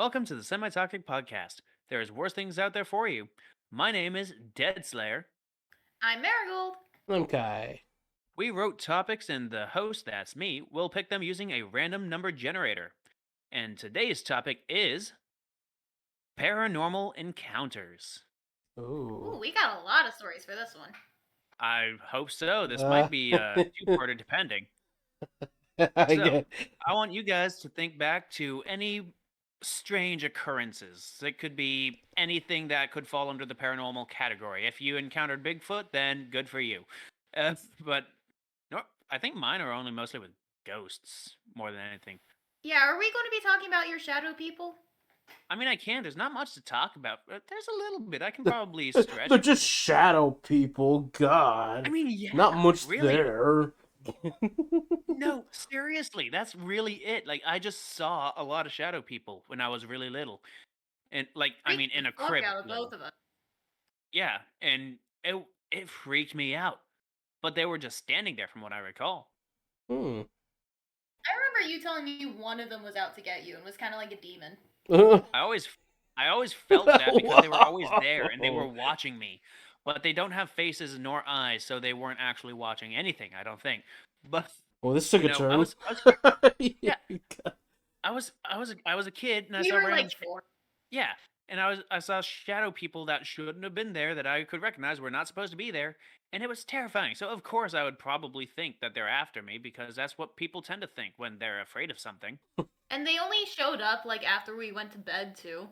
Welcome to the Semi-Toxic Podcast. There is worse things out there for you. My name is DeadSlayer. I'm Marigold. I'm Kai. We wrote topics and the host, that's me, will pick them using a random number generator. And today's topic is paranormal encounters. Ooh, Ooh. we got a lot of stories for this one. I hope so. This might be a two-parter depending. I So, get. I want you guys to think back to any strange occurrences. It could be anything that could fall under the paranormal category. If you encountered Bigfoot, then good for you. But no, I think mine are only mostly with ghosts more than anything. Yeah, are we going to be talking about your shadow people? I mean, I can. There's not much to talk about, but there's a little bit. I can probably stretch. They're just shadow people. God. I mean, yeah. Not much really. there. No, seriously, that's really it. Like, I just saw a lot of shadow people when I was really little, and in a crib. Out of both of us. Yeah, and it freaked me out. But they were just standing there, from what I recall. Hmm. I remember you telling me one of them was out to get you and was kind of like a demon. I always felt that because they were always there and they were watching me. But they don't have faces nor eyes, so they weren't actually watching anything, I don't think. But Well, this took a turn. yeah, I was a kid and I saw were like 4. Yeah, and I saw shadow people that shouldn't have been there that I could recognize were not supposed to be there, and it was terrifying. So of course I would probably think that they're after me because that's what people tend to think when they're afraid of something. And they only showed up like after we went to bed too.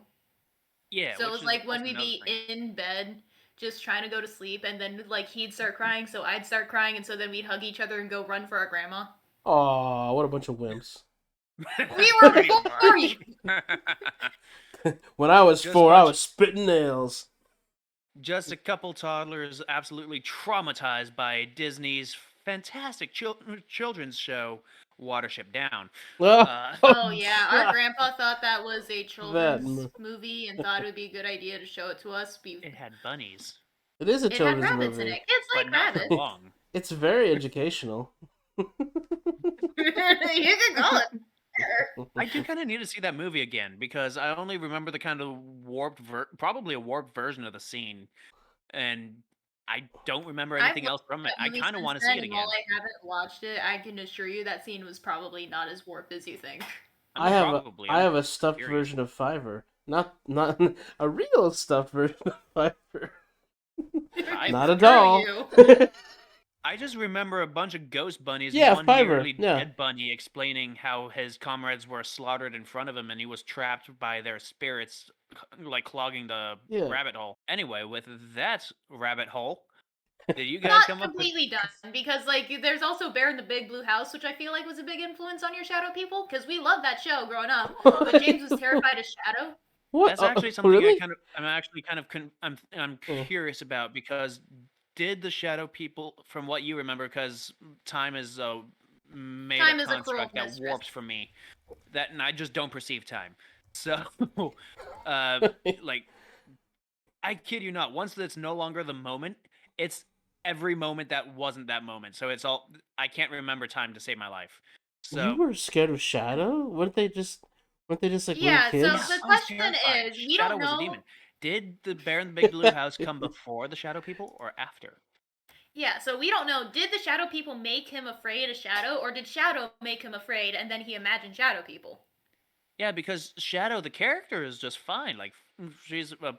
Yeah. So it was like when we'd be in bed just trying to go to sleep, and then like he'd start crying, so I'd start crying, and so then we'd hug each other and go run for our grandma. Aw, what a bunch of wimps. We were before you. When I was 4, I was spitting nails. Just a couple toddlers absolutely traumatized by Disney's fantastic children's show, Watership Down. Oh yeah, our grandpa thought that was a children's movie and thought it would be a good idea to show it to us. It had bunnies. It is a children's movie. It had rabbits movie. in it. Kids like rabbits. Long. It's very educational. You can call it. I do kind of need to see that movie again because I only remember the kind of probably a warped version of the scene, and I don't remember anything else from it. I kind of want to see it again. While I haven't watched it, I can assure you that scene was probably not as warped as you think. I have a stuffed version of Fiverr, not a real stuffed version of Fiverr. Not a doll. I just remember a bunch of ghost bunnies. Yeah, one nearly dead bunny explaining how his comrades were slaughtered in front of him, and he was trapped by their spirits, like clogging the rabbit hole. Anyway, with that rabbit hole, did you guys come up with... Not completely done, because like there's also Bear in the Big Blue House, which I feel like was a big influence on your shadow people, because we loved that show growing up. But James was terrified of shadow. What? That's actually something really? I'm curious about because. Did the shadow people, from what you remember, because time is made a construct that warps for me, and I just don't perceive time. So, like, I kid you not. Once it's no longer the moment, it's every moment that wasn't that moment. So it's all I can't remember time to save my life. So you were scared of shadow? Weren't they just like little kids? So the question is, we don't know. Was a demon. Did the Bear in the Big Blue House come before the shadow people or after? Yeah, so we don't know. Did the shadow people make him afraid of Shadow, or did Shadow make him afraid and then he imagined shadow people? Yeah, because Shadow, the character, is just fine. Like, she's a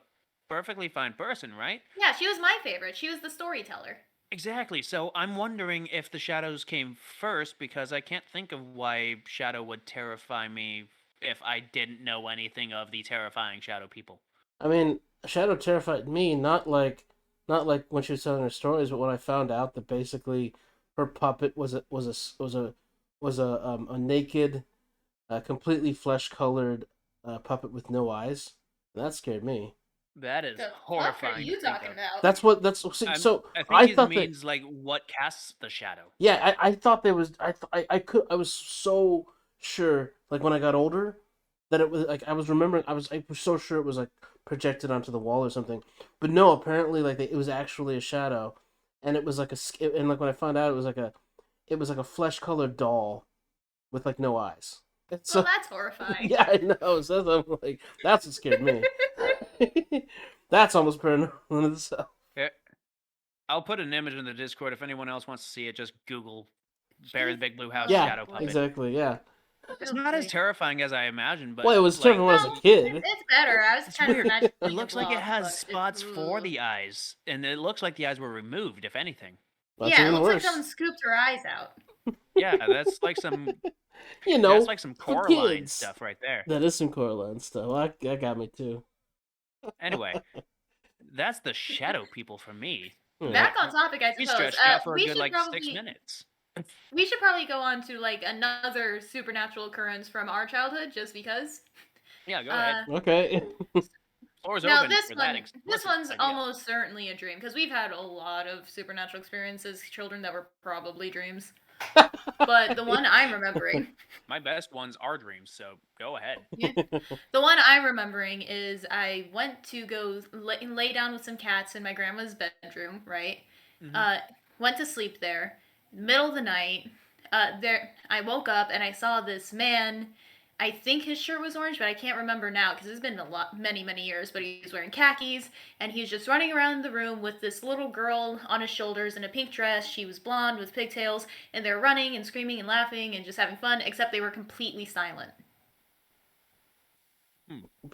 perfectly fine person, right? Yeah, she was my favorite. She was the storyteller. Exactly. So I'm wondering if the shadows came first, because I can't think of why Shadow would terrify me if I didn't know anything of the terrifying shadow people. I mean, Shadow terrified me, not like when she was telling her stories, but when I found out that basically her puppet was a naked, completely flesh-colored puppet with no eyes. That scared me. That is horrifying. What are you talking about? I thought it means like what casts the shadow. Yeah, I thought there was. I was so sure, like when I got older, that it was like I was so sure it was like projected onto the wall or something. But no, apparently like it was actually a shadow, and it was like and like when I found out it was like a flesh colored doll with like no eyes. Well, that's horrifying. Yeah, I know. So I'm like, that's what scared me. That's almost paranormal in itself. I'll put an image in the Discord if anyone else wants to see it. Just Google Bear in the Big Blue House Yeah, shadow puppet. exactly. Yeah. It's not as terrifying as I imagined, but Well, it was terrifying when I was a kid. It's better. I was It's kind of weird. imagining It looks like it blob, has but spots for the eyes, and it looks like the eyes were removed, if anything. That's yeah, it even looks worse. like someone scooped her eyes out. Yeah, that's like some, You know, that's like some for Coraline kids. stuff right there. That is some Coraline stuff. That got me too. Anyway, that's the shadow people for me. Yeah. Back on topic, I We suppose. stretched out for a we good should like probably 6 minutes. we should probably go on to like another supernatural occurrence from our childhood, just because. Yeah, go ahead. Okay. Floor's Now open this for one, that this one's idea. almost certainly a dream because we've had a lot of supernatural experiences, children that were probably dreams. But the one I'm remembering, My best ones are dreams, so go ahead. the one I'm remembering is I went to go lay down with some cats in my grandma's bedroom. Right, went to sleep there. Middle of the night, I woke up and I saw this man. I think his shirt was orange, but I can't remember now because it's been many years. But he was wearing khakis, and he was just running around the room with this little girl on his shoulders in a pink dress. She was blonde with pigtails, and they're running and screaming and laughing and just having fun. Except they were completely silent.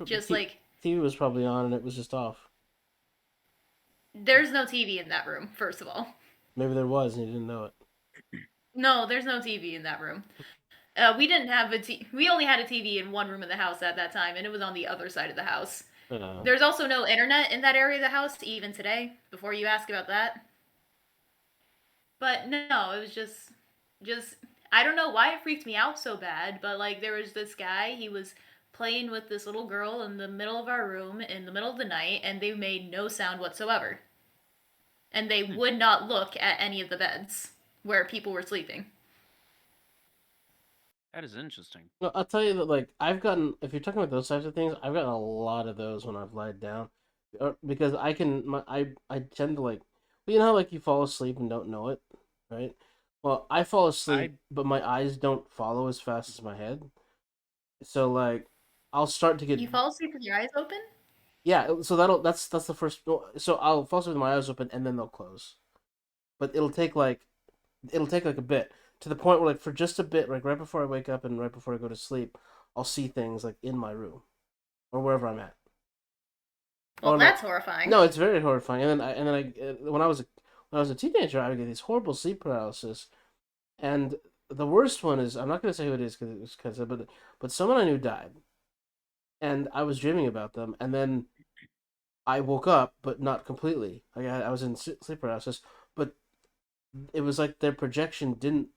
Just like TV was probably on and it was just off. There's no TV in that room. First of all, maybe there was and you didn't know it. No, there's no TV in that room. We didn't have we only had a TV in one room of the house at that time, and it was on the other side of the house. There's also no internet in that area of the house, even today, before you ask about that. But no, it was just, I don't know why it freaked me out so bad, but like there was this guy, he was playing with this little girl in the middle of our room in the middle of the night, and they made no sound whatsoever. And they would not look at any of the beds where people were sleeping. That is interesting. No, I'll tell you that, like, I've gotten, if you're talking about those types of things, I've gotten a lot of those when I've lied down. Because I tend to, like, well, you know how, like, you fall asleep and don't know it, right? Well, I fall asleep, but my eyes don't follow as fast as my head. So, like, I'll start to get... You fall asleep with your eyes open? Yeah, so that's the first... So I'll fall asleep with my eyes open, and then they'll close. But it'll take, like, a bit. To the point where, like, for just a bit, like, right before I wake up and right before I go to sleep, I'll see things, like, in my room. Or wherever I'm at. Well, that's horrifying. No, it's very horrifying. And then when I was a teenager, I would get these horrible sleep paralysis. And the worst one is, I'm not going to say who it is, but someone I knew died. And I was dreaming about them, and then I woke up, but not completely. Like, I was in sleep paralysis, but it was like their projection didn't,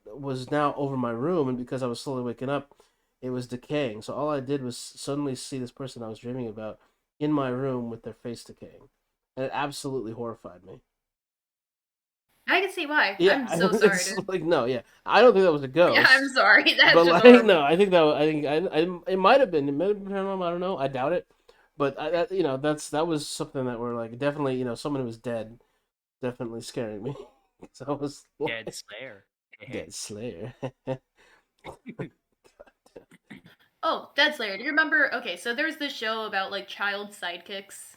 was now over my room, and because I was slowly waking up, it was decaying. So all I did was suddenly see this person I was dreaming about in my room with their face decaying. And it absolutely horrified me. I can see why. Yeah, I'm so sorry. Like, no, yeah. I don't think that was a ghost. Yeah, I'm sorry. That's but, just like, horrible. no, I think it might have been. It might have been paranormal, I don't know. I doubt it. But, that was something that were, like, definitely, someone who was dead definitely scaring me. So I was like, DeadSlayer. DeadSlayer. Oh, DeadSlayer. Do you remember? Okay, so there's this show about like child sidekicks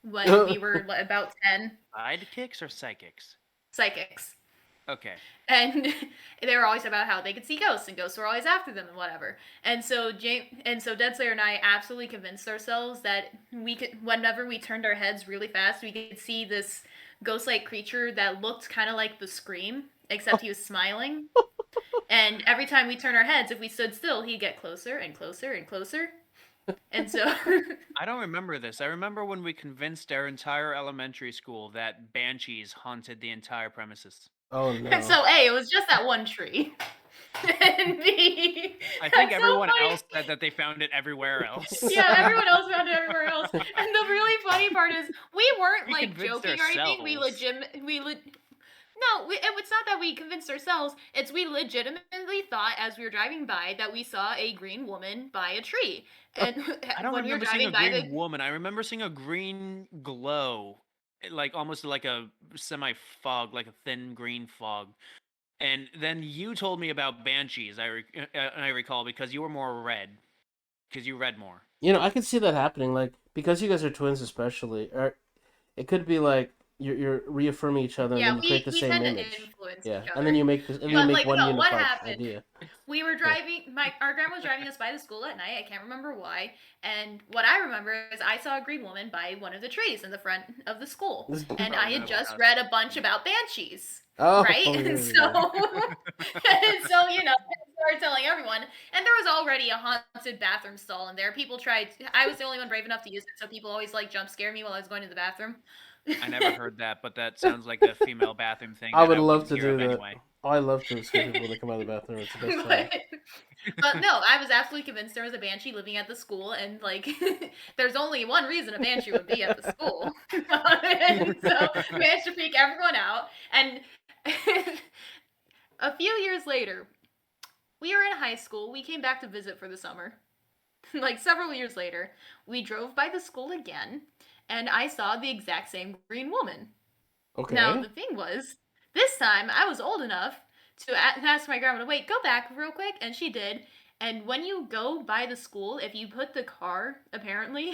when we were about 10. Sidekicks or psychics? Psychics. Okay. And they were always about how they could see ghosts, and ghosts were always after them and whatever. And so DeadSlayer and I absolutely convinced ourselves that we could, whenever we turned our heads really fast, we could see this ghost-like creature that looked kind of like the Scream, except he was smiling. And every time we turn our heads, if we stood still, he'd get closer and closer and closer. And so I don't remember this. I remember when we convinced our entire elementary school that banshees haunted the entire premises. Oh no. And so A, it was just that one tree. And B, I think everyone else said that they found it everywhere else. Yeah, everyone else found it everywhere else. And the really funny part is we weren't like joking or anything. No, it's not that we convinced ourselves. It's we legitimately thought as we were driving by that we saw a green woman by a tree. And I don't when we were remember seeing driving a by green woman. I remember seeing a green glow, like almost like a semi-fog, like a thin green fog. And then you told me about banshees. I recall because you were more red, because you read more. I can see that happening, like because you guys are twins, especially, or it could be like you're reaffirming each other, and Yeah, then you create the we same tend to image. influence Yeah, each and then other. you make this, and then you But make like, one no, what unified happened? idea. We were Yeah. driving. Our grandma was driving us by the school at night. I can't remember why. And what I remember is I saw a green woman by one of the trees in the front of the school, and Probably I had none of our just house. read a bunch about banshees. Oh, Right, yeah, and yeah, so, yeah. and so I started telling everyone, and there was already a haunted bathroom stall in there. People tried. I was the only one brave enough to use it, so people always like jump scare me while I was going to the bathroom. I never heard that, but that sounds like a female bathroom thing I that would I love wouldn't to hear of do that. anyway. Oh, I love to scare people when they come out of the bathroom. It's the best time. But no, I was absolutely convinced there was a banshee living at the school, and like, there's only one reason a banshee would be at the school, and so managed to freak everyone out. And a few years later, we were in high school. We came back to visit for the summer. Like several years later, we drove by the school again, and I saw the exact same green woman. Now, Okay. the thing was, this time I was old enough to ask my grandma to wait, go back real quick, and she did. And when you go by the school, if you put the car, apparently,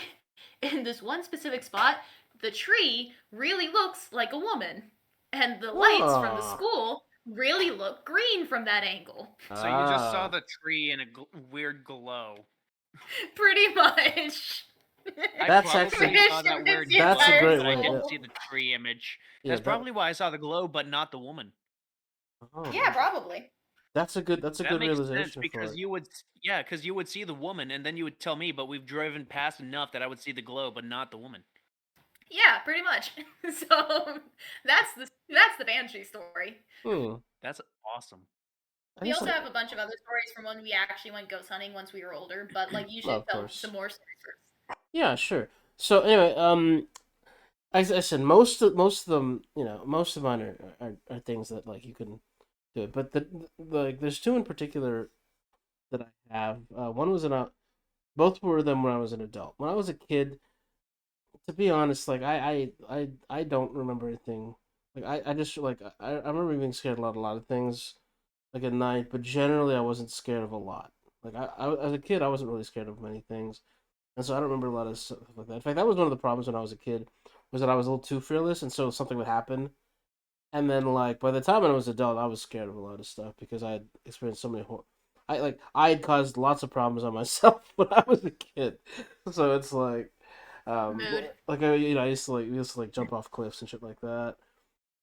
in this one specific spot, the tree really looks like a woman. And the lights from the Oh. school really look green from that angle. So you just saw Ah. the tree in a weird glow. Pretty much. I That's probably actually saw that weird That's a glow, great but I way. didn't Yeah. see the tree image. Yeah. That's probably why I saw the glow, but not the woman. Yeah, Oh. probably. That's a good. That's a That good makes sense realization for because it. because you would see the woman, and then you would tell me, but we've driven past enough that I would see the glow, but not the woman. Yeah, pretty much. So that's the banshee story. Hmm. That's awesome. I We just also like. have a bunch of other stories from when we actually went ghost hunting once we were older, but like you Oh, should of tell some course. more stories first. Yeah. Sure. So anyway, as I said, most of them, most of mine are things that like you can do it, but like there's two in particular that I have. One was both were them when I was an adult. When I was a kid, to be honest, like I don't remember anything. Like I just like I remember being scared a lot of things like at night, but generally I wasn't scared of a lot. Like as a kid, I wasn't really scared of many things, and so I don't remember a lot of stuff like that. In fact, that was one of the problems when I was a kid, was that I was a little too fearless, and so something would happen, and then like by the time I was an adult, I was scared of a lot of stuff because I had experienced so many I had caused lots of problems on myself when I was a kid, so it's like Mood. like I used to like jump off cliffs and shit like that.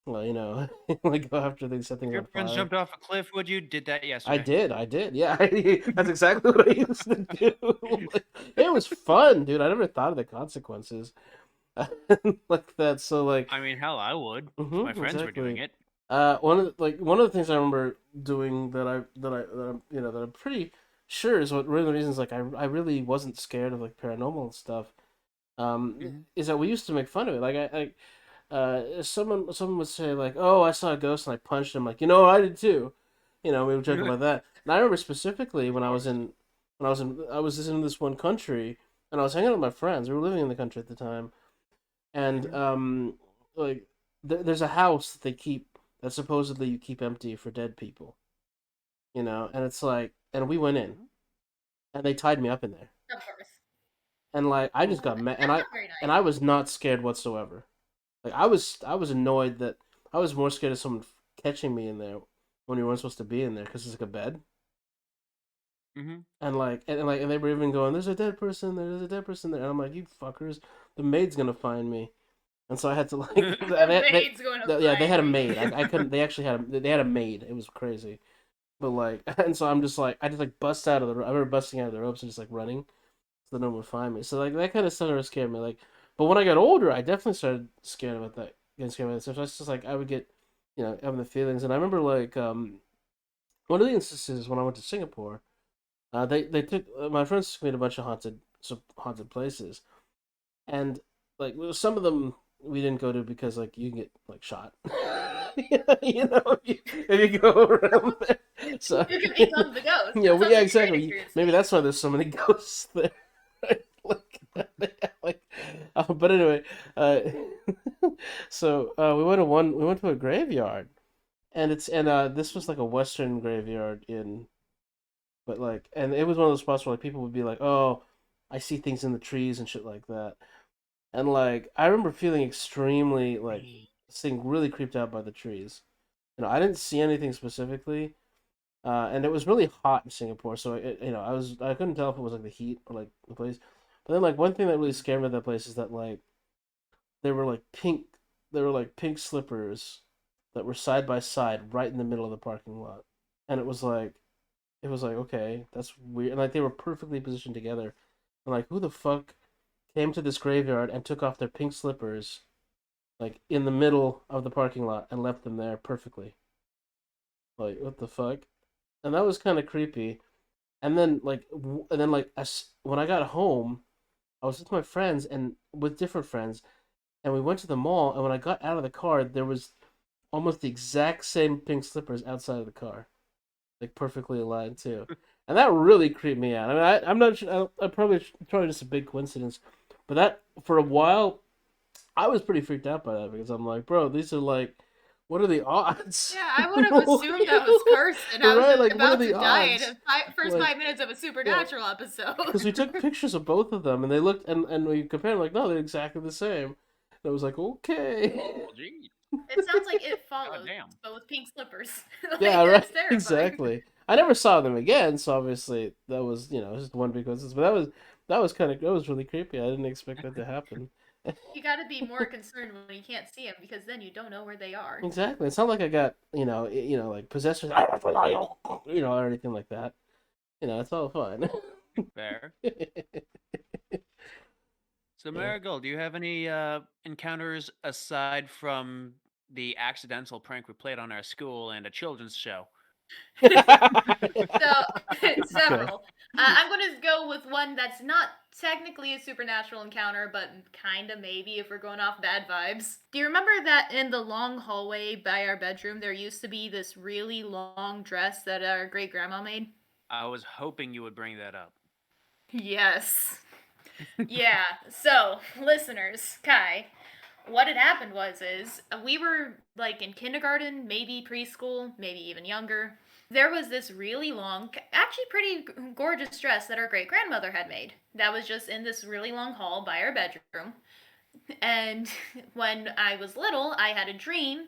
Well, like go after things, set things Your on friends fire. jumped off a cliff. Would you did that I yesterday? did, yeah. That's exactly what I used to do. Like, it was fun, dude. I never thought of the consequences like that. So like, I mean, hell, I would if my friends were doing exactly. it. One of the things I remember doing that I'm pretty sure is what one of the reasons like I really wasn't scared of like paranormal and stuff. Mhm. Is that we used to make fun of it. Like someone would say like, "Oh, I saw a ghost and I punched him." Like, I did too. We would joke about that. And I remember specifically Of course. I was in this one country and I was hanging out with my friends. We were living in the country at the time, and Mhm. like there's a house that they keep that supposedly you keep empty for dead people. And it's like, and we went in Mhm. and they tied me up in there, Of course. and like I just Ooh. got mad, That's not very and nice. I was not scared whatsoever. Like I was annoyed that I was more scared of someone catching me in there when you weren't supposed to be in there because it's like a bed, Mhm. and they were even going, "There's a dead person there. There's a dead person there," and I'm like, "You fuckers, the maid's gonna find me," and so I had to like The maid's going to yeah, they find had a me. maid. I couldn't. They actually had a maid. It was crazy, but like, and so I'm just like I just like bust out of the. I remember busting out of the ropes and just like running so no one would find me. So like that kind of stuff never scared me. Like, but when I got older, I definitely started scared about that. Getting scared about that stuff. So it's just like I would get, having the feelings. And I remember like one of the instances when I went to Singapore, they took my friends took me to a bunch of haunted places, and like some of them we didn't go to because like you can get like shot. If you go around there. So You can become the ghost. yeah, That well, sounds yeah, like a great exactly. experience to Maybe me. that's why there's so many ghosts there. Like, but anyway, uh, so we went to a graveyard, and this was like a Western graveyard but like, and it was one of those spots where like people would be like, "Oh, I see things in the trees and shit like that," and like I remember feeling extremely like seeing really creeped out by the trees. I didn't see anything specifically, and it was really hot in Singapore, so I couldn't tell if it was like the heat or like the place. But then like one thing that really scared me at that place is that like they were like pink, they were like pink slippers that were side by side right in the middle of the parking lot, and it was like okay, that's weird, and like they were perfectly positioned together, and like who the fuck came to this graveyard and took off their pink slippers like in the middle of the parking lot and left them there perfectly. Like what the fuck? And that was kind of creepy. And then when I got home, I was with my friends and with different friends, and we went to the mall. And when I got out of the car, there was almost the exact same pink slippers outside of the car, like perfectly aligned too. And that really creeped me out. I mean, I'm not sure. I probably just a big coincidence, but that for a while, I was pretty freaked out by that because I'm like, bro, these are like, what are the odds? Yeah, I would have assumed that was cursed, and I was Right? Like, what are about the to die in odds? the first Like, 5 minutes of a supernatural episode. because we took pictures of both of them and they looked and we compared like no they're exactly the same, and I was like okay. Oh, geez. It sounds like It Follows, Goddamn. but with pink slippers. Yeah, right, That's terrifying. exactly. I never saw them again, so obviously that was just one big coincidence, but that was really creepy. I didn't expect that to happen. You got to be more concerned when you can't see them, because then you don't know where they are. Exactly, it's not like I got like possessed or anything like that. It's all fine. Fair. So, Marigold, do you have any encounters aside from the accidental prank we played on our school and a children's show? So, several. I'm going to go with one that's not technically a supernatural encounter, but kind of maybe if we're going off bad vibes. Do you remember that in the long hallway by our bedroom, there used to be this really long dress that our great grandma made? I was hoping you would bring that up. Yes. Yeah. So, listeners, Kai, what had happened is we were like in kindergarten, maybe preschool, maybe even younger. There was this really long, actually pretty gorgeous dress that our great grandmother had made. That was just in this really long hall by our bedroom. And when I was little, I had a dream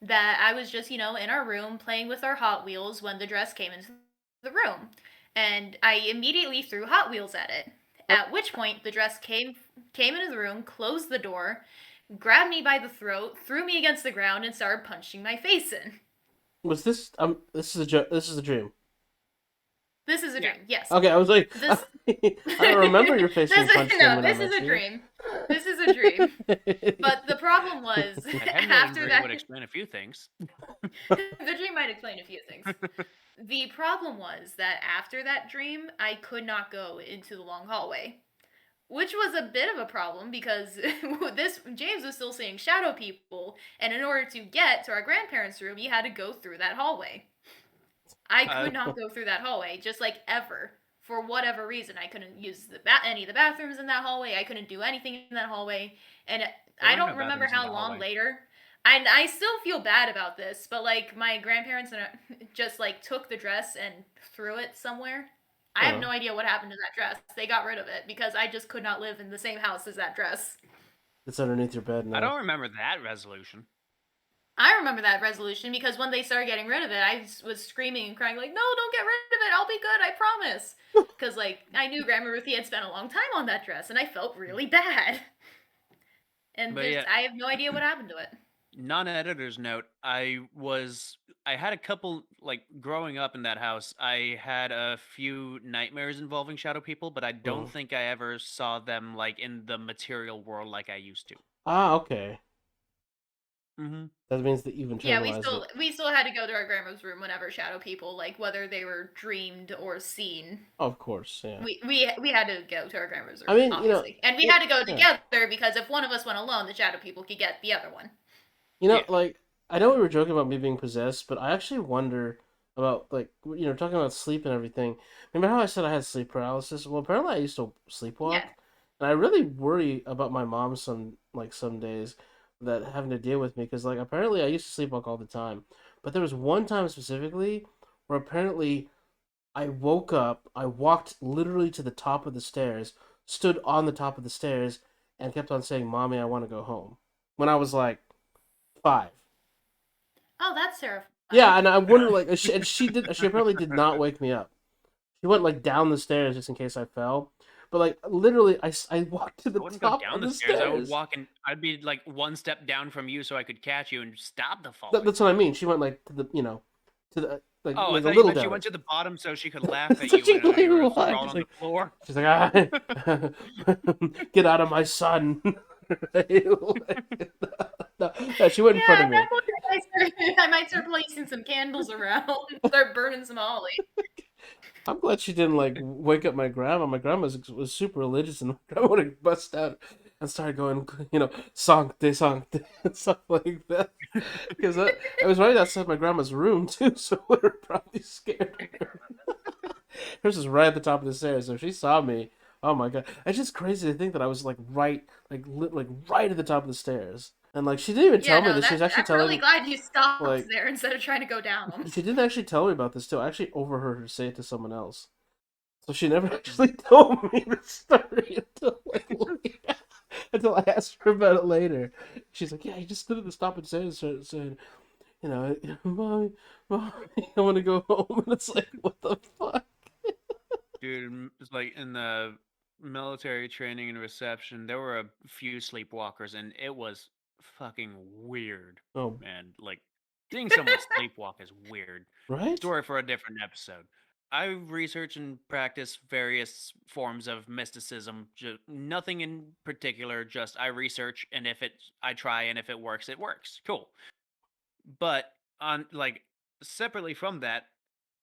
that I was just, in our room playing with our Hot Wheels when the dress came into the room. And I immediately threw Hot Wheels at it. At which point the dress came into the room, closed the door, grabbed me by the throat, threw me against the ground, and started punching my face in. Was this this is a dream? This is a dream, yes. Okay, I was like, I don't remember your face being punched in. No, this is a dream. This is a dream. But the problem was, after that, would explain a few things. The dream might explain a few things. The problem was that after that dream, I could not go into the long hallway, which was a bit of a problem because James was still seeing shadow people, and in order to get to our grandparents' room, you had to go through that hallway. I could not go through that hallway, just like ever. For whatever reason, I couldn't use any of the bathrooms in that hallway. I couldn't do anything in that hallway, and I don't remember how long later. I still feel bad about this, but like my grandparents just like took the dress and threw it somewhere. I have no idea what happened to that dress. They got rid of it because I just could not live in the same house as that dress. It's underneath your bed now. I don't remember that resolution. I remember that resolution because when they started getting rid of it, I was screaming and crying like, "No, don't get rid of it. I'll be good. I promise." Because like I knew Grandma Ruthie had spent a long time on that dress, and I felt really bad. And I have no idea what happened to it. Non-editor's note, I had a couple, like, growing up in that house, I had a few nightmares involving shadow people, but I don't think I ever saw them, like, in the material world like I used to. Ah, okay. Mm-hmm. That means that you've internalized it. We still had to go to our grandma's room whenever shadow people, like, whether they were dreamed or seen. Of course, yeah. We had to go to our grandma's room, I mean, obviously. And we had to go together because if one of us went alone, the shadow people could get the other one. Like, I know we were joking about me being possessed, but I actually wonder about, like, talking about sleep and everything. Remember how I said I had sleep paralysis? Well, apparently I used to sleepwalk. Yeah. And I really worry about my mom some days that having to deal with me, because, like, apparently I used to sleepwalk all the time. But there was one time specifically where apparently I woke up, I walked literally to the top of the stairs, stood on the top of the stairs, and kept on saying, "Mommy, I want to go home." When I was like 5. Oh, that's terrifying. Yeah, and I wonder, like, she apparently did not wake me up. She went like down the stairs just in case I fell. But like literally, I walked to the I wouldn't go top down of the the stairs. I would stairs. walk and I'd be like one step down from you so I could catch you and stop the falling. That's what I mean. She went like to the to the Oh, I a thought you little meant down. she went to the bottom so she could laugh at So you she when you were laughed. sprawled on the floor. She's like, ah, get out of my son. No, she went in front of me. I might start placing some candles around and start burning some holly. I'm glad she didn't like wake up my grandma. My grandma was super religious, and my grandma would have bust out and started going, sancte, and stuff like that. Because it was right outside my grandma's room too, so it would have probably scared her. Hers was right at the top of the stairs, so if she saw me, oh my god, it's just crazy to think that I was like right at the top of the stairs. And like she didn't even tell me that she was actually telling I'm really glad you stopped like, there instead of trying to go down them. She didn't actually tell me about this too. I actually overheard her say it to someone else. So she never actually told me the story until I asked her about it later. She's like, "Yeah, he just stood at the stop and said, mommy, I want to go home." And it's like, what the fuck? Dude, it's like in the military training and reception, there were a few sleepwalkers, and it was fucking weird. Oh, man, like seeing someone sleepwalk is weird. right? Story for a different episode. I research and practice various forms of mysticism. Nothing in particular. Just I research, and I try, and if it works, it works. Cool. But on like separately from that,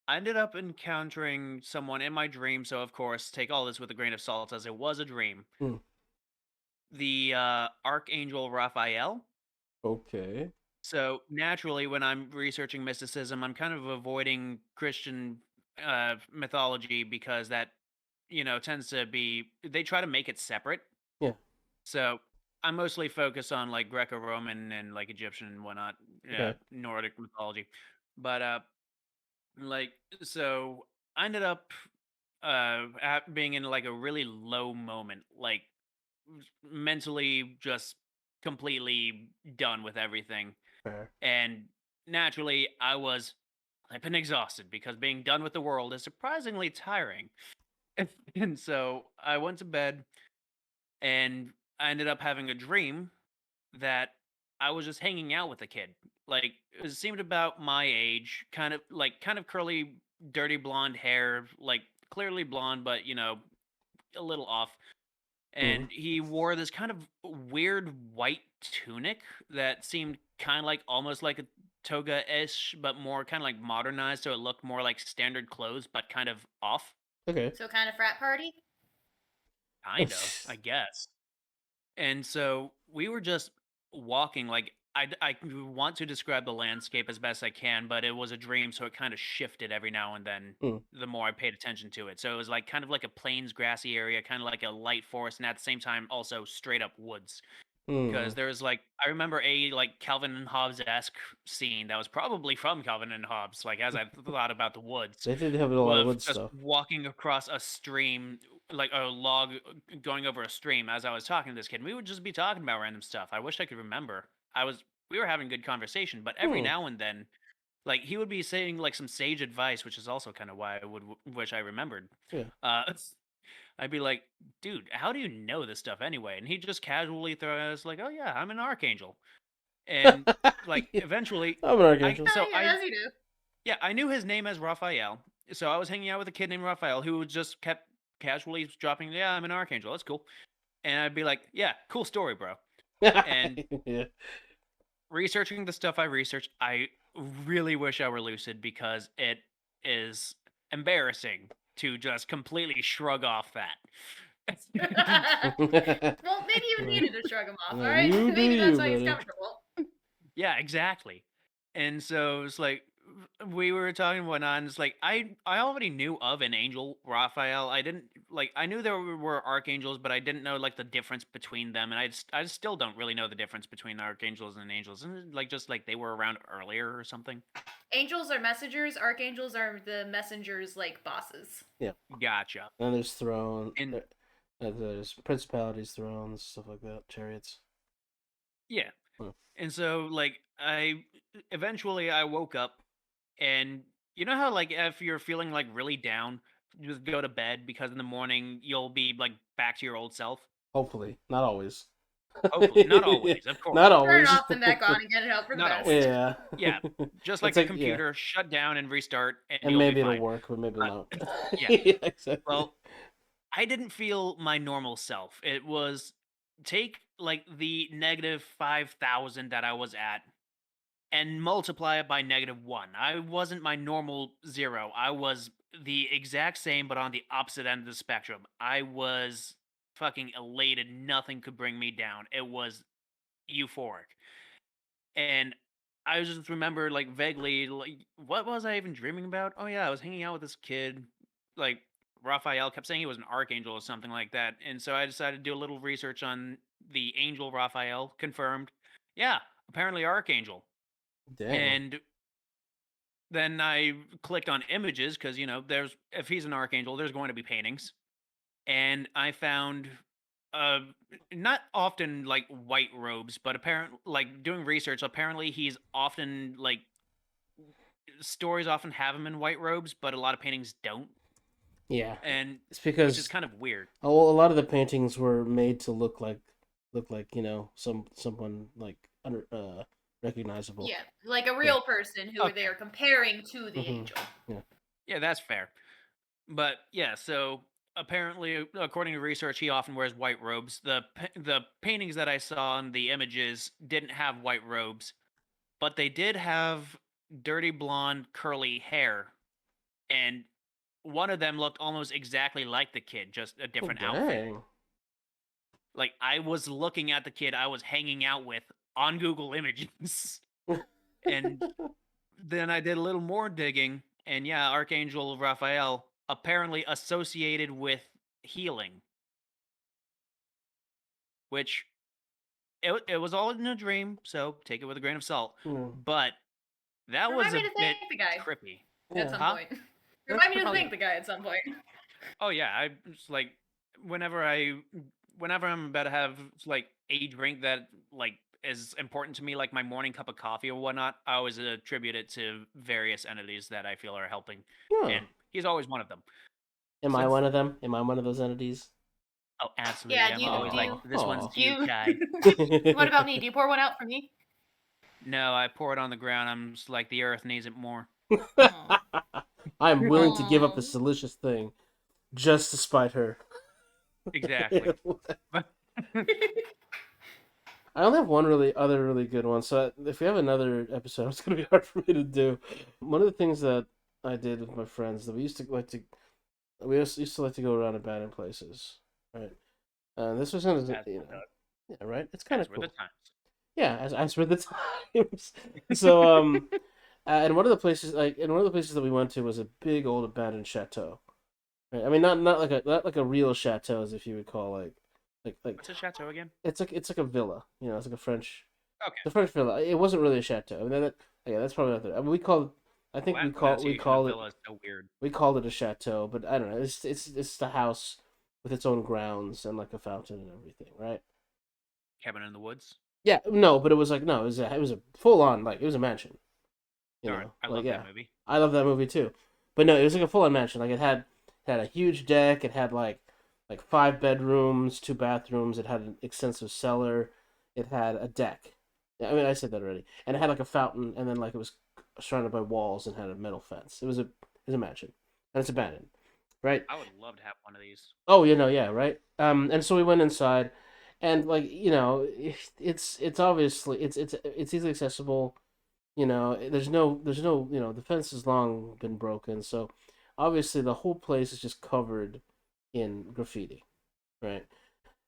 I ended up encountering someone in my dream. So of course, take all this with a grain of salt, as it was a dream. Hmm. The Archangel Raphael. Okay. So naturally, when I'm researching mysticism, I'm kind of avoiding Christian mythology because that tends to be, they try to make it separate. Yeah. So I'm mostly focused on like Greco-Roman and like Egyptian and whatnot, Okay. Nordic mythology. But like so I ended up being in like a really low moment, like mentally just completely done with everything. Fair. And naturally, I've been exhausted because being done with the world is surprisingly tiring. And so I went to bed, and I ended up having a dream that I was just hanging out with a kid. Like it seemed about my age, kind of curly, dirty blonde hair, like clearly blonde, but a little off. And he wore this kind of weird white tunic that seemed kind of like almost like a toga-ish, but more kind of like modernized, so it looked more like standard clothes, but kind of off. Okay. So kind of frat party? Kind of, I guess. And so we were just walking. Like I want to describe the landscape as best I can, but it was a dream, so it kind of shifted every now and then. The more I paid attention to it, so it was like kind of like a plains, grassy area, kind of like a light forest, and at the same time also straight up woods. Because there was like, I remember a like Calvin and Hobbes-esque scene that was probably from Calvin and Hobbes. Like as I thought about the woods, They did have a lot of wood just stuff. walking across a stream, like a log going over a stream. As I was talking to this kid, we would just be talking about random stuff. I wish I could remember. We were having good conversation, but every now and then, like he would be saying like some sage advice, which is also kind of why I would wish I remembered. Yeah. I'd be like, dude, how do you know this stuff anyway? And he'd just casually throw us like, oh yeah, I'm an archangel. And like eventually, I'm an archangel. As you do. Yeah, I knew his name as Raphael. So I was hanging out with a kid named Raphael who just kept casually dropping, yeah, I'm an archangel. That's cool. And I'd be like, yeah, cool story, bro. And yeah. Researching the stuff I researched, I really wish I were lucid because it is embarrassing to just completely shrug off that. Well, maybe you needed to shrug him off, all right? Maybe that's why he's comfortable. Yeah, exactly. And so it's like we were talking and whatnot, and it's like I already knew of an angel, Raphael. I didn't like I knew there were archangels, but I didn't know like the difference between them, and I still don't really know the difference between archangels and angels. Isn't it like just like they were around earlier or something? Angels are messengers. Archangels are the messengers, like bosses. Yeah. Gotcha. And there's throne. And There's principalities, thrones, stuff like that, chariots. yeah, Hmm. and so like I eventually I woke up, and you know how like if you're feeling like really down, you just go to bed because in the morning you'll be like back to your old self. Hopefully, not always. Hopefully, not always, of course. Not Turn it always. off and back on and get it out for the Not best. always. Yeah. Yeah, just like It's a like, yeah. computer, shut down and restart, and And you'll be maybe it'll fine. work, but maybe not. Yeah. Yeah, exactly. Well, I didn't feel my normal self. It was take like the negative 5,000 that I was at and multiply it by -1. I wasn't my normal 0. I was the exact same, but on the opposite end of the spectrum. I was fucking elated. Nothing could bring me down. It was euphoric. And I just remember like vaguely like what was I even dreaming about? Oh yeah, I was hanging out with this kid. Like Raphael kept saying he was an archangel or something like that. And so I decided to do a little research on the angel Raphael, confirmed. Yeah, apparently archangel. Dang. And then I clicked on images because there's if he's an archangel, there's going to be paintings. And I found uh not often like white robes, but apparently like doing research, apparently he's often like stories often have him in white robes, but a lot of paintings don't. Yeah. And It's which is because kind of weird. a lot of the paintings were made to look like someone like recognizable. Yeah, like a real person who Okay. they are comparing to the Mhm. angel. Yeah, that's fair. But yeah, so apparently, according to research, he often wears white robes. The paintings that I saw in the images didn't have white robes, but they did have dirty blonde curly hair, and one of them looked almost exactly like the kid, just a Oh, different outfit. dang. Like I was looking at the kid I was hanging out with on Google Images, and then I did a little more digging, and yeah, Archangel Raphael apparently associated with healing, which it was all in a dream, so take it with a grain of salt. Hmm. But that was Remind me a to bit thank the guy trippy. at some Huh? point. Remind me to Oh, thank the guy at some point. oh yeah, I just like whenever I whenever I'm about to have like a drink that like is important to me, like my morning cup of coffee or whatnot, I always attribute it to various entities that I feel are helping, Huh. and he's always one of them. Am I Since one of them? Am I one of those entities? oh, absolutely, Yeah, I'm do you always do like, you this one's Aw. do you, you Kai. what about me? Do you pour one out for me? No, I pour it on the ground. I'm just like the earth needs it more. Aw. I'm willing to give up Aw. this delicious thing just to spite her. Exactly. I only have one other really good one. So if we have another episode, it's gonna be hard for me to do. One of the things that I did with my friends that we used to like to go around abandoned places, right? This was kind of As yeah, right. It's kind as of were the cool. times. Yeah, as for the times. So and one of the places that we went to was a big old abandoned chateau. Right? I mean, not like a real chateau, as if you would call like What's a chateau again? it's like a villa. It's like a French. Okay. The French villa. It wasn't really a chateau. I mean, yeah, that's probably not the. I mean, we called. I think That we pronunciation of called it villa is so weird. we called it a chateau, but I don't know. It's the house with its own grounds and like a fountain and everything, right? Cabin in the woods. Yeah, no, but it was like no, it was a full on like it was a mansion. Darn, I Like love yeah, that movie. I love that movie too, but no, it was like a full on mansion. Like it had a huge deck. It had like 5 bedrooms, 2 bathrooms. It had an extensive cellar. It had a deck. Yeah, I mean, I said that already. And it had like a fountain, and then like it was surrounded by walls and had a metal fence. It was a mansion, and it's abandoned, right? I would love to have one of these. Oh, yeah, right. And so we went inside, and like it's obviously it's easily accessible. There's no the fence has long been broken, so obviously the whole place is just covered in graffiti, right?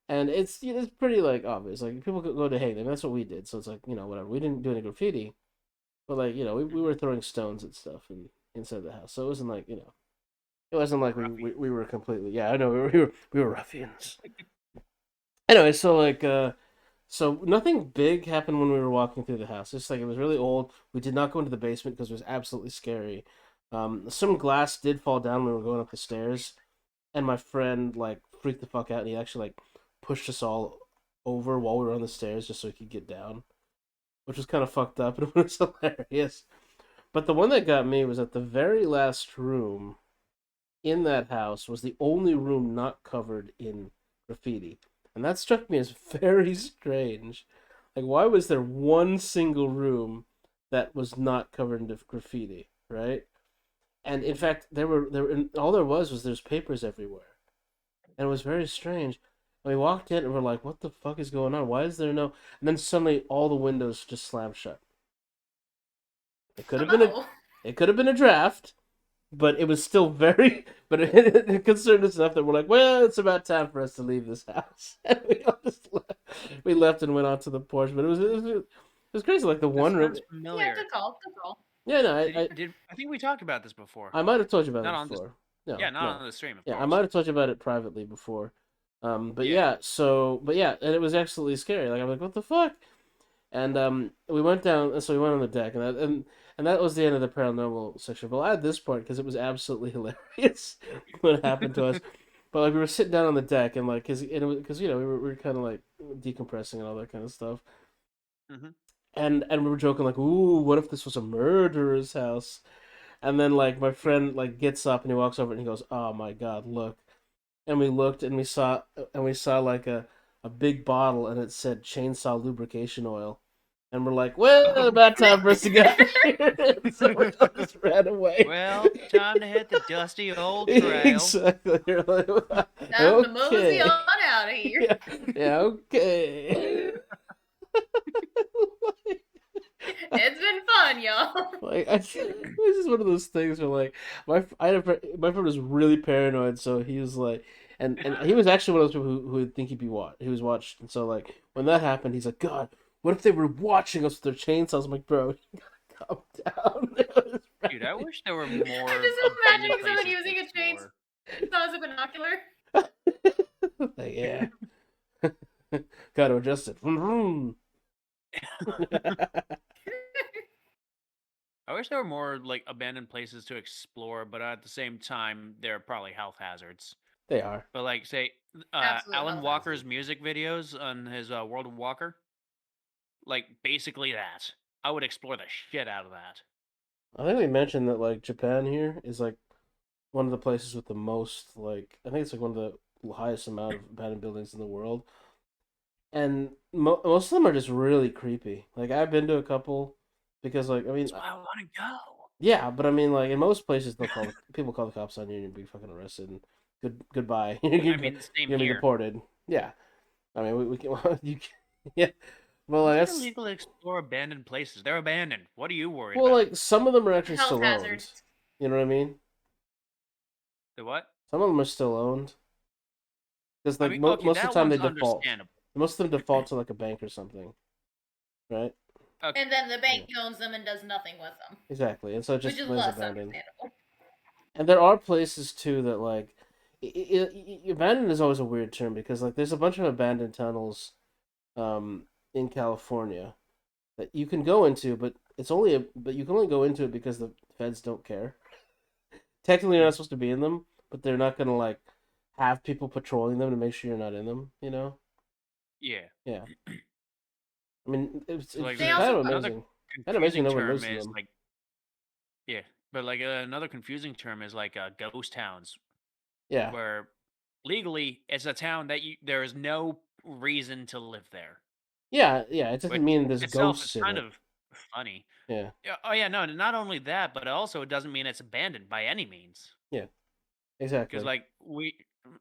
And it's pretty like obvious. Like people could go to hang them. That's what we did. So it's like whatever. We didn't do any graffiti, But like we were throwing stones at stuff inside the house, so it wasn't like it wasn't like we were completely I know we were ruffians. Anyway, so like so nothing big happened when we were walking through the house. Just like it was really old. We did not go into the basement because it was absolutely scary. Some glass did fall down when we were going up the stairs, and my friend like freaked the fuck out, and he actually like pushed us all over while we were on the stairs just so he could get down, which was kind of fucked up, and it was hilarious. But the one that got me was that the very last room in that house was the only room not covered in graffiti. And that struck me as very strange. Like, why was there one single room that was not covered in graffiti, right? And in fact, all there was there's papers everywhere, and it was very strange. And we walked in and we're like, "What the fuck is going on? Why is there no?" And then suddenly all the windows just slammed shut. It could have been a draft, but it was still very, but it concerned us enough that we're like, well, it's about time for us to leave this house. And we all just left. We left and went out to the porch, but it was crazy. Like the one room. Familiar. Yeah, good call. Yeah, no, I think we talked about this before. I might have told you about it before. Not on the stream. Of course. I might have told you about it privately before. But and it was absolutely scary. Like I'm like, what the fuck? And we went down, and so we went on the deck, and that was the end of the paranormal section. But I'll add this part because it was absolutely hilarious what happened to us. But like we were sitting down on the deck, and like because we were kind of like decompressing and all that kind of stuff. Mm-hmm. And we were joking like, "Ooh, what if this was a murderer's house?" And then like my friend like gets up and he walks over and he goes, "Oh my God, look!" And we looked and we saw like a big bottle and it said chainsaw lubrication oil. And we're like, well, about time for us to get out here. So we all just ran away. Well, time to hit the dusty old trail. Exactly. You're like, time to mosey on out of here. Yeah, okay. It's been fun, y'all. Like, this is one of those things where, like, my friend was really paranoid, so he was like, and he was actually one of those people who would think he was watched, and so like when that happened, he's like, God, what if they were watching us with their chainsaws? I'm like, bro, you gotta calm down. Dude, I wish there were more. I'm just imagining someone using a chainsaw as a binocular. Like, yeah. Gotta adjust it. I wish there were more like abandoned places to explore, but at the same time, they're probably health hazards. They are. But like, say, Alan Walker's music videos on his World of Walker, like basically that. I would explore the shit out of that. I think we mentioned that like Japan here is like one of the places with the most like I think it's like one of the highest amount of abandoned buildings in the world, and most of them are just really creepy. Like I've been to a couple because like I mean that's why I want to go. Yeah, but I mean like in most places people call the cops on you and you'll be fucking arrested and goodbye. I mean the same you're gonna be deported. Yeah, I mean we can yeah. Well, like, it's illegal to explore abandoned places. They're abandoned. What are you worried about? Well, like some of them are actually health still hazards. owned. You know what I mean? The what? Some of them are still owned. Because like most of the time they default. Most of them default to like a bank or something, right? Okay. And then the bank owns them and does nothing with them. Exactly, and so it just lays abandoned. And there are places too that like abandoned is always a weird term because like there's a bunch of abandoned tunnels, in California, that you can go into, but you can only go into it because the feds don't care. Technically, you're not supposed to be in them, but they're not gonna like have people patrolling them to make sure you're not in them. You know? Yeah. Yeah. I mean, it's like, kind of amazing. Kind of amazing no one lives in them. Like, yeah, but like another confusing term is like ghost towns. Yeah. Where legally it's a town that there is no reason to live there. Yeah, it doesn't mean there's ghosts in it. It's kind of funny. Yeah. Oh yeah, no, not only that, but also it doesn't mean it's abandoned by any means. Yeah. Exactly. Because like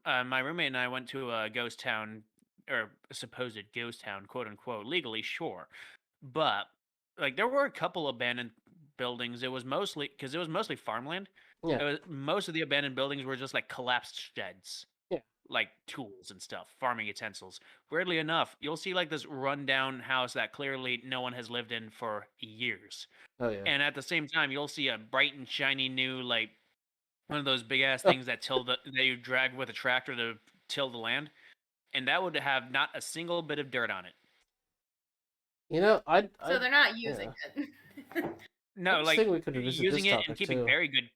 my roommate and I went to a ghost town, or a supposed ghost town, quote unquote, legally, sure, but like there were a couple abandoned buildings. It was mostly farmland. Yeah. Most of the abandoned buildings were just like collapsed sheds. Yeah. like tools and stuff, farming utensils. Weirdly enough, you'll see like this rundown house that clearly no one has lived in for years. Oh yeah. And at the same time, you'll see a bright and shiny new like one of those big ass Oh. things that you drag with a tractor to till the land, and that would have not a single bit of dirt on it. You know, So they're not using it. No, like think we could revisit using this it topic and keeping too.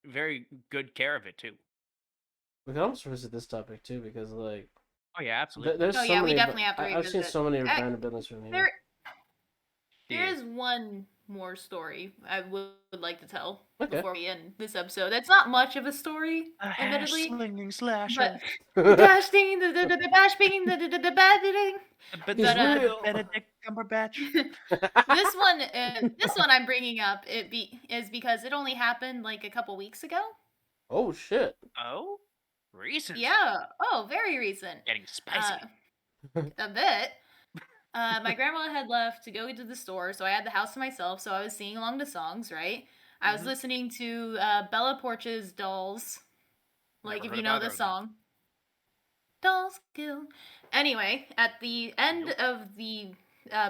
very good care of it too. We could almost revisit this topic too because like. Oh yeah, absolutely. There's so yeah, many, we definitely have to I've revisit seen it. so many random business from here. There is one more story I would like to tell Okay. before we end this episode. It's not much of a story, admittedly. Slinging slasher. But dash ding, the bash being the bad thing. But He's real. Benedict Cumberbatch. This one I'm bringing up is because it only happened like a couple weeks ago. Oh shit. Oh, recent. Yeah. Oh, very recent. Getting spicy. A bit. My grandma had left to go to the store, so I had the house to myself. So I was singing along the songs, right? I was listening to Bella Porch's Dolls, like Never if heard you know of the either of them. song. Dolls kill. Anyway, at the end of the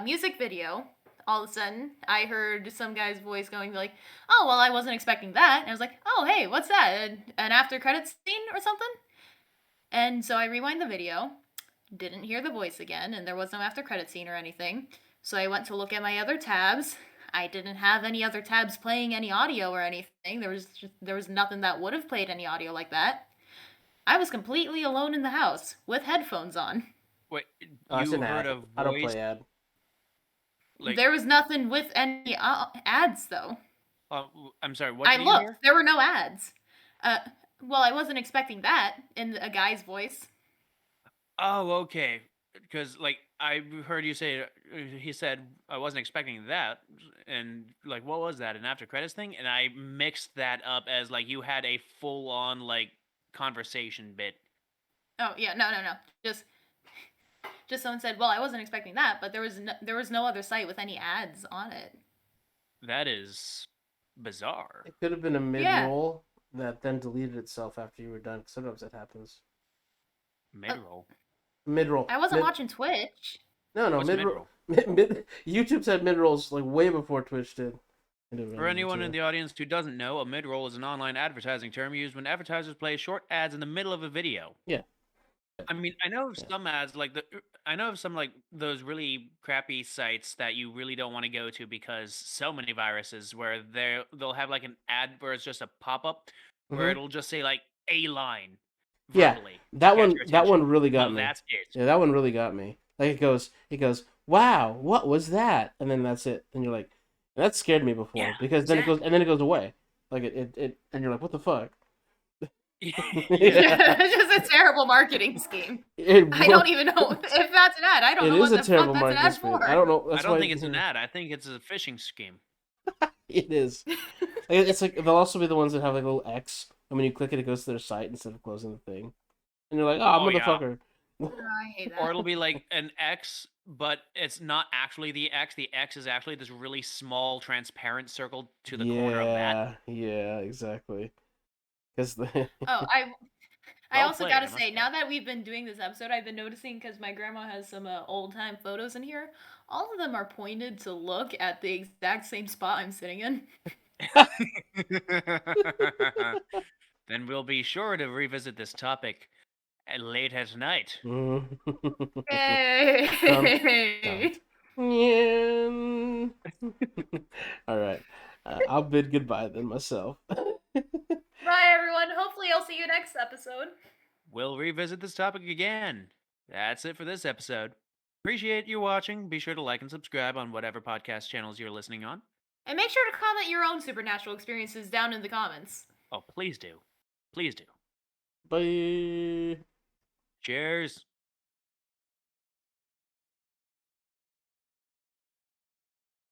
music video, all of a sudden, I heard some guy's voice going like, "Oh, well, I wasn't expecting that." And I was like, "Oh, hey, what's that? An after credits scene or something?" And so I rewind the video, didn't hear the voice again, and there was no after credit scene or anything. So I went to look at my other tabs. I didn't have any other tabs playing any audio or anything. There was nothing that would have played any audio like that. I was completely alone in the house with headphones on. Wait, It's you an heard ad. a voice? I don't play ad. Like, There was nothing with any ads though. I'm sorry. What I did you looked. hear? There were no ads. Well, I wasn't expecting that in a guy's voice. Oh, okay. Because like I heard you say, he said I wasn't expecting that, and like what was that? An after credits thing? And I mixed that up as like you had a full on like conversation bit. Oh yeah, no. Just someone said, "Well, I wasn't expecting that," but there was no other site with any ads on it. That is bizarre. It could have been a mid-roll that then deleted itself after you were done. Sometimes that happens. Mid-roll. Mid-roll. I wasn't watching Twitch. No, What's mid-roll. YouTube's had mid-rolls like way before Twitch did. For anyone in the audience who doesn't know, a mid-roll is an online advertising term used when advertisers play short ads in the middle of a video. Yeah. I mean, I know of some ads like I know of some like those really crappy sites that you really don't want to go to because so many viruses where they'll have like an ad where it's just a pop-up where it'll just say like a line. Verbally, that one really got me. That's it. Yeah, that one really got me. Like it goes, "Wow, what was that?" And then that's it. And you're like, that scared me before because then it goes away. Like it and you're like, what the fuck? It's just a terrible marketing scheme. I don't even know if that's an ad. I don't know what the fuck that's an ad for. I don't know. I don't think it's an ad. I think it's a phishing scheme. It is. It's like they'll also be the ones that have like a little X, and when you click it, it goes to their site instead of closing the thing. And you're like, oh motherfucker. Yeah. I hate that. Or it'll be like an X, but it's not actually the X. The X is actually this really small, transparent circle to the corner of that. Yeah, exactly. I also gotta say, now that we've been doing this episode, I've been noticing because my grandma has some old time photos in here. All of them are pointed to look at the exact same spot I'm sitting in. Then we'll be sure to revisit this topic late at night. Hey! All right. I'll bid goodbye then myself. Bye, everyone. Hopefully, I'll see you next episode. We'll revisit this topic again. That's it for this episode. Appreciate you watching. Be sure to like and subscribe on whatever podcast channels you're listening on. And make sure to comment your own supernatural experiences down in the comments. Oh, please do. Please do. Bye. Cheers.